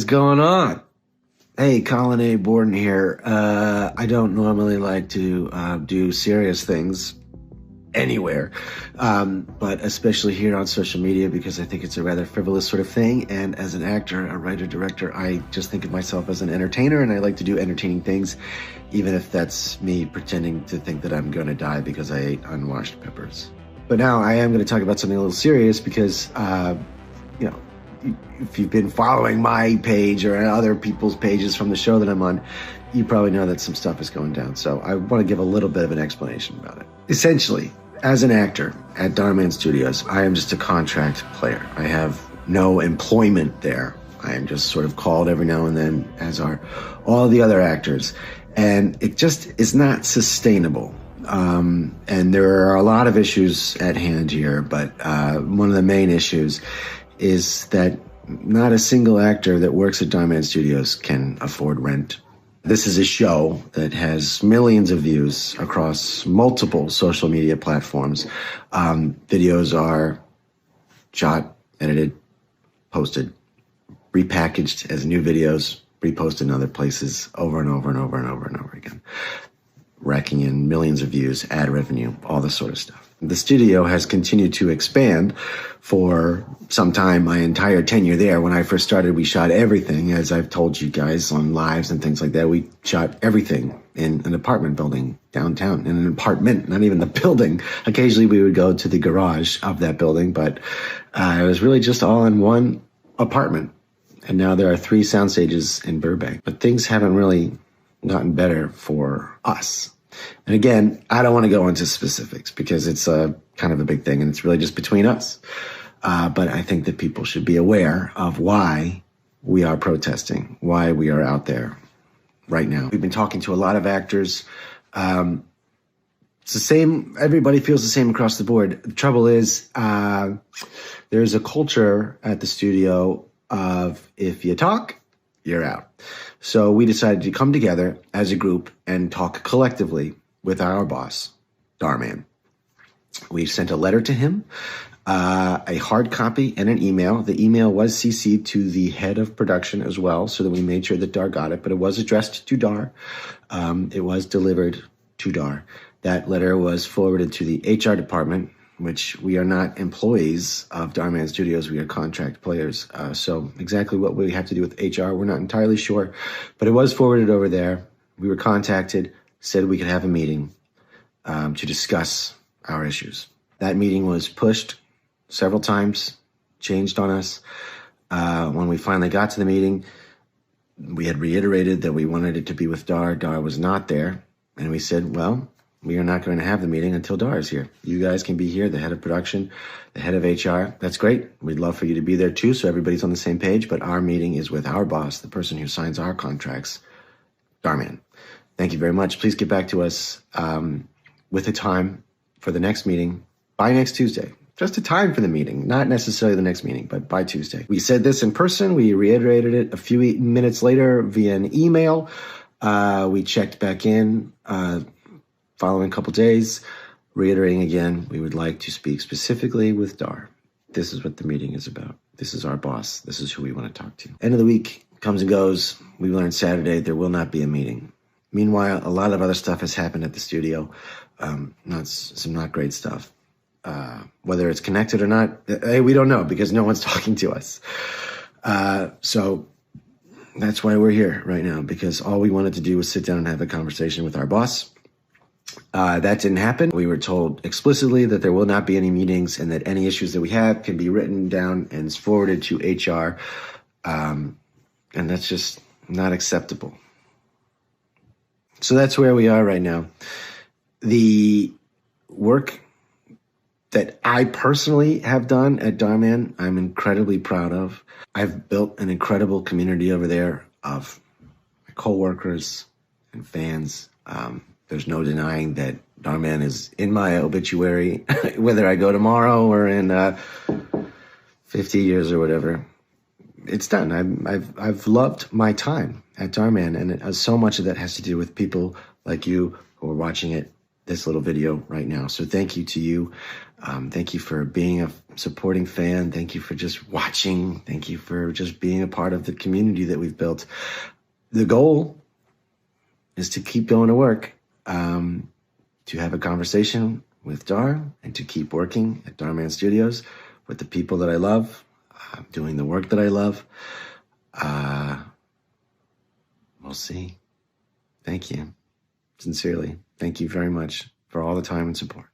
What's going on? Hey, Colin A. Borden here. I don't normally like to do serious things anywhere, but especially here on social media because I think it's a rather frivolous sort of thing. And as an actor, a writer, director, I just think of myself as an entertainer, and I like to do entertaining things, even if that's me pretending to think that I'm going to die because I ate unwashed peppers. But now I am going to talk about something a little serious because, you know, if you've been following my page or other people's pages from the show that I'm on, you probably know that some stuff is going down. So I want to give a little bit of an explanation about it. Essentially, as an actor at Dhar Mann Studios, I am just a contract player. I have no employment there. I am just sort of called every now and then, as are all the other actors. And it just is not sustainable. And there are a lot of issues at hand here, but one of the main issues is that not a single actor that works at Dhar Mann Studios can afford rent. This is a show that has millions of views across multiple social media platforms. Videos are shot, edited, posted, repackaged as new videos, reposted in other places over and over and over and over and over again, racking in millions of views, ad revenue, all this sort of stuff. The studio has continued to expand for some time, my entire tenure there. When I first started, we shot everything, as I've told you guys on lives and things like that. We shot everything in an apartment building downtown, in an apartment, not even the building. Occasionally we would go to the garage of that building, but it was really just all in one apartment. And now there are 3 sound stages in Burbank, but things haven't really gotten better for us. And again, I don't want to go into specifics because it's a kind of a big thing and it's really just between us. But I think that people should be aware of why we are protesting, why we are out there right now. We've been talking to a lot of actors. It's the same. Everybody feels the same across the board. The trouble is there's a culture at the studio of if you talk, you're out. So we decided to come together as a group and talk collectively with our boss, Dhar Mann. We sent a letter to him, a hard copy and an email. The email was CC'd to the head of production as well, so that we made sure that Dhar got it, but it was addressed to Dhar. It was delivered to Dhar. That letter was forwarded to the HR department, which we are not employees of Dhar Mann Studios. We are contract players. So exactly what we have to do with HR, we're not entirely sure. But it was forwarded over there. We were contacted, said we could have a meeting to discuss our issues. That meeting was pushed several times, changed on us. When we finally got to the meeting, we had reiterated that we wanted it to be with Dhar. Dhar was not there. And we said, well, we are not going to have the meeting until Dhar is here. You guys can be here, the head of production, the head of HR. That's great. We'd love for you to be there too, so everybody's on the same page. But our meeting is with our boss, the person who signs our contracts, Dhar Mann. Thank you very much. Please get back to us with a time for the next meeting by next Tuesday. Just a time for the meeting, not necessarily the next meeting, but by Tuesday. We said this in person. We reiterated it a few minutes later via an email. We checked back in following a couple days, reiterating again, we would like to speak specifically with Dhar. This is what the meeting is about. This is our boss. This is who we want to talk to. End of the week comes and goes. We learned Saturday there will not be a meeting. Meanwhile, a lot of other stuff has happened at the studio. Some not great stuff. Whether it's connected or not, we don't know because no one's talking to us. So that's why we're here right now, because all we wanted to do was sit down and have a conversation with our boss. That didn't happen. We were told explicitly that there will not be any meetings and that any issues that we have can be written down and forwarded to HR. And that's just not acceptable. So that's where we are right now. The work that I personally have done at Dhar Mann, I'm incredibly proud of. I've built an incredible community over there of my coworkers and fans. There's no denying that Dhar Mann is in my obituary, whether I go tomorrow or in 50 years or whatever. It's done. I've loved my time at Dhar Mann, and so much of that has to do with people like you who are watching it this little video right now. So thank you to you. Thank you for being a supporting fan. Thank you for just watching. Thank you for just being a part of the community that we've built. The goal is to keep going to work, to have a conversation with Dhar, and to keep working at Dhar Mann Studios with the people that I love, doing the work that I love. We'll see. Thank you. Sincerely, thank you very much for all the time and support.